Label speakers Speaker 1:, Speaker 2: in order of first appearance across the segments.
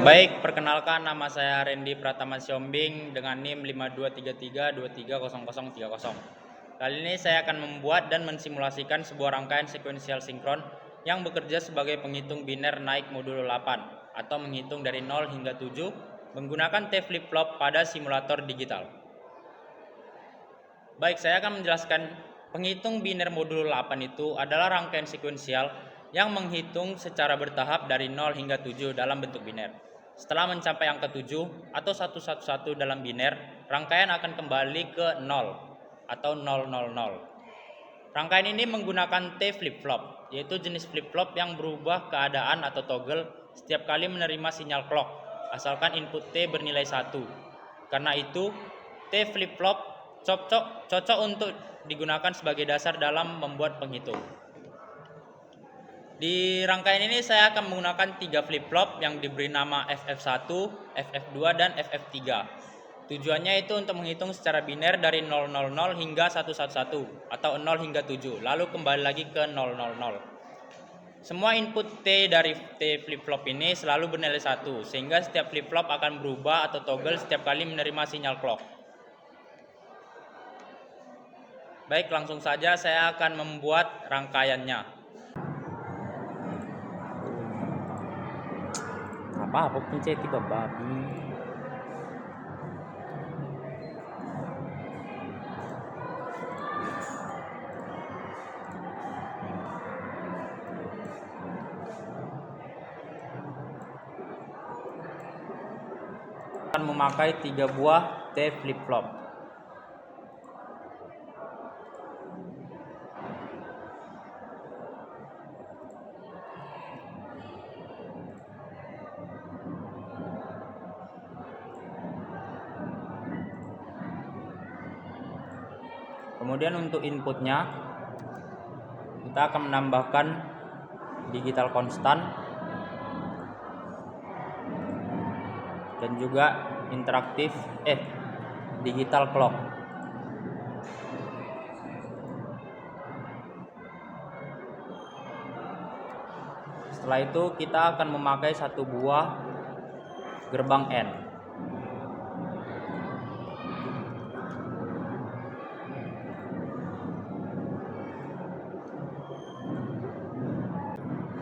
Speaker 1: Baik, perkenalkan nama saya Randy Pratama Siombing dengan NIM 5233230030. Kali ini saya akan membuat dan mensimulasikan sebuah rangkaian sekuensial sinkron yang bekerja sebagai penghitung biner naik modulo 8 atau menghitung dari 0 hingga 7 menggunakan T flip-flop pada simulator digital. Baik, saya akan menjelaskan penghitung biner modulo 8 itu adalah rangkaian sekuensial yang menghitung secara bertahap dari 0 hingga 7 dalam bentuk biner. Setelah mencapai angka 7 atau 111 dalam biner, rangkaian akan kembali ke 0 atau 000. Rangkaian ini menggunakan T flip-flop, yaitu jenis flip-flop yang berubah keadaan atau toggle setiap kali menerima sinyal clock, asalkan input T bernilai 1. Karena itu, T flip-flop cocok untuk digunakan sebagai dasar dalam membuat penghitung. Di rangkaian ini saya akan menggunakan 3 flip-flop yang diberi nama FF1, FF2, dan FF3. Tujuannya itu untuk menghitung secara biner dari 000 hingga 111 atau 0 hingga 7, lalu kembali lagi ke 000. Semua input T dari T flip-flop ini selalu bernilai 1, sehingga setiap flip-flop akan berubah atau toggle setiap kali menerima sinyal clock. Baik, langsung saja saya akan membuat rangkaiannya. Apa pencet tiba babi. Akan memakai 3 buah T flip-flop. Kemudian untuk inputnya kita akan menambahkan digital konstan dan juga interaktif digital clock. Setelah itu kita akan memakai 1 buah gerbang N.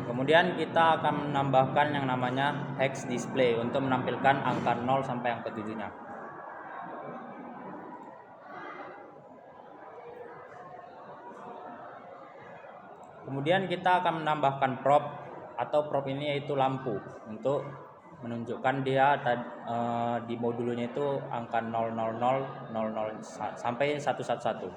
Speaker 1: Kemudian kita akan menambahkan yang namanya hex display untuk menampilkan angka 0 sampai angka 7-nya. Kemudian kita akan menambahkan prop, atau prop ini yaitu lampu untuk menunjukkan dia di modulnya itu angka 000, 00 sampai 111.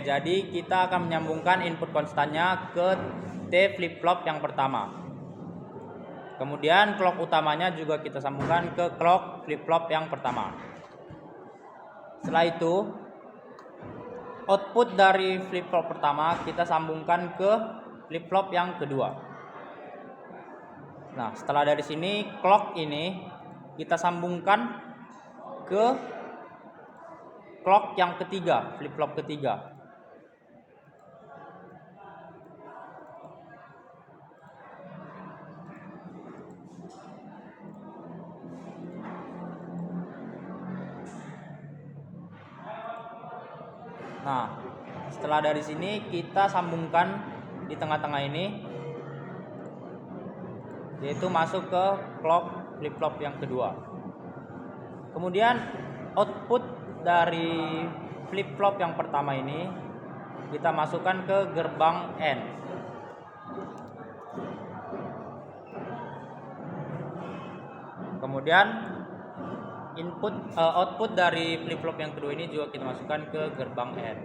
Speaker 1: Jadi kita akan menyambungkan input konstannya ke T flip-flop yang pertama. Kemudian clock utamanya juga kita sambungkan ke clock flip-flop yang pertama. Setelah itu, output dari flip-flop pertama kita sambungkan ke flip-flop yang kedua. Nah, setelah dari sini clock ini kita sambungkan ke clock yang ketiga, flip-flop ketiga. Nah, setelah dari sini kita sambungkan di tengah-tengah ini, yaitu masuk ke clock flip-flop yang kedua. Kemudian output dari flip-flop yang pertama ini kita masukkan ke gerbang N. Kemudian output dari flip-flop yang kedua ini juga kita masukkan ke gerbang N.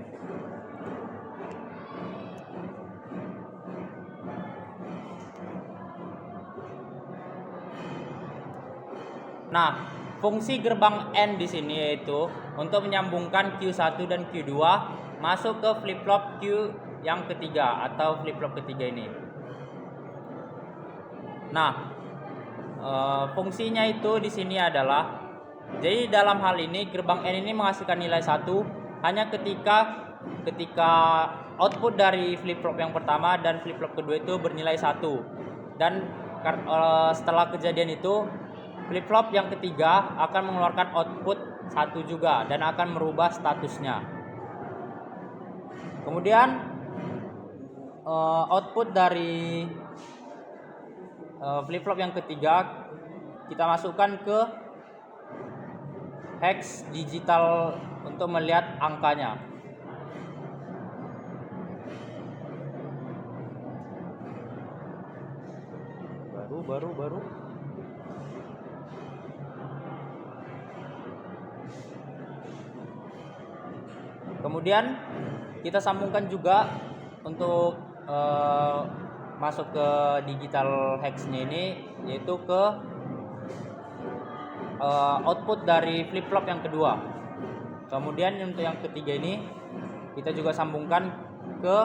Speaker 1: Nah, fungsi gerbang N di sini yaitu untuk menyambungkan Q1 dan Q2 masuk ke flip-flop yang ketiga atau flip-flop ketiga ini. Nah, fungsinya itu di sini adalah, jadi dalam hal ini gerbang N ini menghasilkan nilai 1 hanya ketika output dari flip-flop yang pertama dan flip-flop kedua itu bernilai 1. Dan setelah kejadian itu, flip-flop yang ketiga akan mengeluarkan output 1 juga dan akan merubah statusnya. Kemudian output dari flip-flop yang ketiga kita masukkan ke hex digital untuk melihat angkanya. Baru. Kemudian kita sambungkan juga untuk masuk ke digital hex-nya ini, yaitu ke output dari flip-flop yang kedua. Kemudian untuk yang ketiga ini kita juga sambungkan ke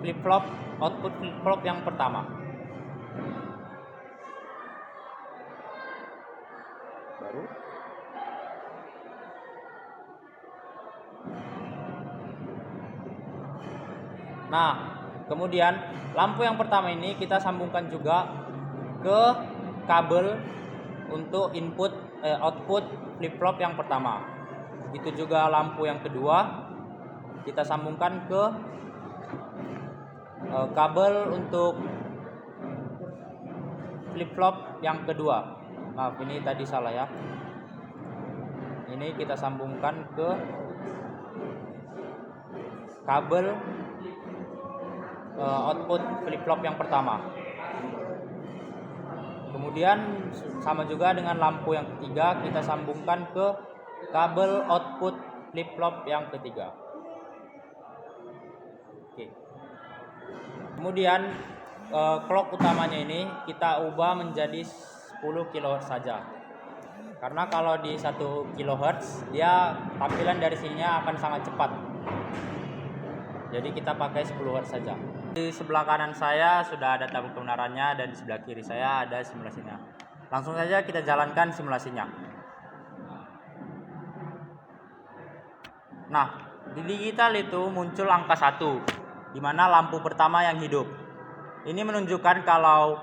Speaker 1: flip-flop, output flip-flop yang pertama. Nah, kemudian lampu yang pertama ini kita sambungkan juga ke kabel untuk input output flip-flop yang pertama. Begitu juga lampu yang kedua kita sambungkan ke kabel untuk flip-flop yang kedua. Maaf, ini tadi salah ya. Ini kita sambungkan ke kabel output flip-flop yang pertama. Kemudian sama juga dengan lampu yang ketiga kita sambungkan ke kabel output flip-flop yang ketiga. Oke. Kemudian clock utamanya ini kita ubah menjadi 10 kHz saja. Karena kalau di 1 kHz dia tampilan dari sininya akan sangat cepat. Jadi kita pakai 10 Hz saja. Di sebelah kanan saya sudah ada tabel kebenarannya dan di sebelah kiri saya ada simulasinya. Langsung saja kita jalankan simulasinya. Nah, di digital itu muncul angka 1, di mana lampu pertama yang hidup. Ini menunjukkan kalau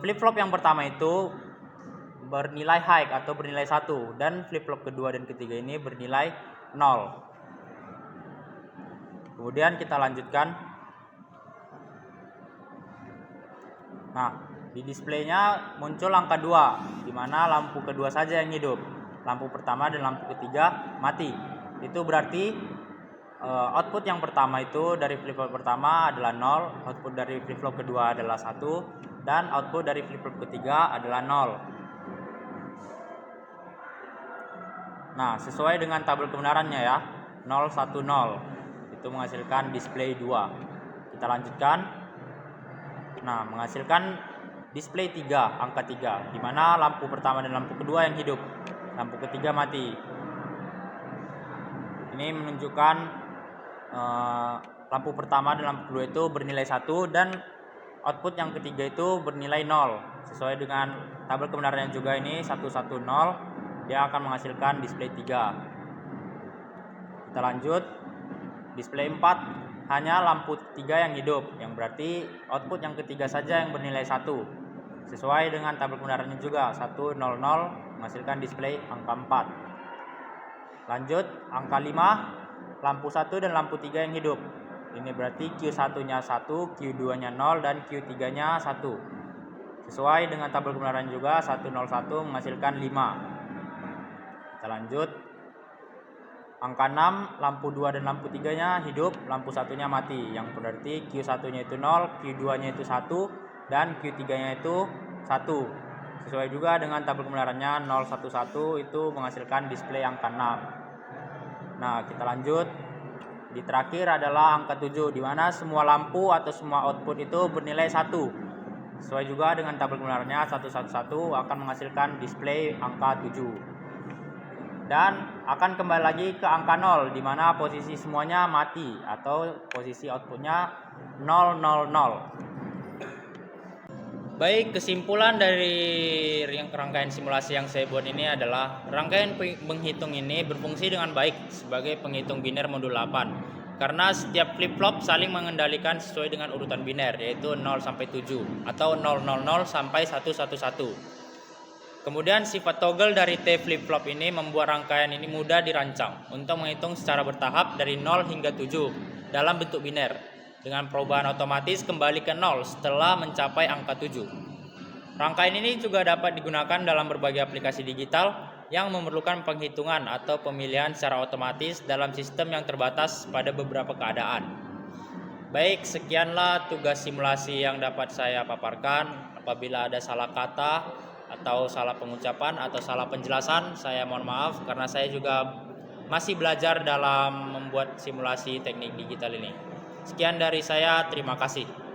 Speaker 1: flip-flop yang pertama itu bernilai high atau bernilai 1 dan flip-flop kedua dan ketiga ini bernilai 0. Kemudian kita lanjutkan. Nah, di displaynya muncul angka 2, di mana lampu kedua saja yang hidup. Lampu pertama dan lampu ketiga mati. Itu berarti output yang pertama itu dari flip-flop pertama adalah 0, output dari flip-flop kedua adalah 1, dan output dari flip-flop ketiga adalah 0. Nah, sesuai dengan tabel kebenarannya ya, 0, 1, 0. Itu menghasilkan display 2. Kita lanjutkan. Nah, menghasilkan display 3, angka 3, di mana lampu pertama dan lampu kedua yang hidup. Lampu ketiga mati. Ini menunjukkan lampu pertama dan lampu kedua itu bernilai 1 dan output yang ketiga itu bernilai 0. Sesuai dengan tabel kebenarannya juga ini 110, dia akan menghasilkan display 3. Kita lanjut. Display 4 hanya lampu 3 yang hidup, yang berarti output yang ketiga saja yang bernilai 1. Sesuai dengan tabel kebenarannya juga 100 menghasilkan display angka 4. Lanjut, angka 5, lampu 1 dan lampu 3 yang hidup. Ini berarti Q1-nya 1, Q2-nya 0 dan Q3-nya 1. Sesuai dengan tabel kebenaran juga 101 menghasilkan 5. Kita lanjut. Angka 6, lampu 2 dan lampu 3-nya hidup, lampu 1-nya mati, yang berarti Q1-nya itu 0, Q2-nya itu 1, dan Q3-nya itu 1. Sesuai juga dengan tabel kebenarannya 011 itu menghasilkan display angka 6. Nah, kita lanjut. Di terakhir adalah angka 7, di mana semua lampu atau semua output itu bernilai 1. Sesuai juga dengan tabel kebenarannya 111 akan menghasilkan display angka 7. dan akan kembali lagi ke angka 0 di mana posisi semuanya mati atau posisi outputnya 0, 0, 0. Baik, kesimpulan dari rangkaian simulasi yang saya buat ini adalah rangkaian penghitung ini berfungsi dengan baik sebagai penghitung biner modul 8 karena setiap flip-flop saling mengendalikan sesuai dengan urutan biner yaitu 0 sampai 7 atau 000 sampai 111. Kemudian sifat toggle dari T flip-flop ini membuat rangkaian ini mudah dirancang untuk menghitung secara bertahap dari 0 hingga 7 dalam bentuk biner dengan perubahan otomatis kembali ke 0 setelah mencapai angka 7. Rangkaian ini juga dapat digunakan dalam berbagai aplikasi digital yang memerlukan penghitungan atau pemilihan secara otomatis dalam sistem yang terbatas pada beberapa keadaan. Baik, sekianlah tugas simulasi yang dapat saya paparkan. Apabila ada salah kata atau salah pengucapan atau salah penjelasan, saya mohon maaf karena saya juga masih belajar dalam membuat simulasi teknik digital ini. Sekian dari saya, terima kasih.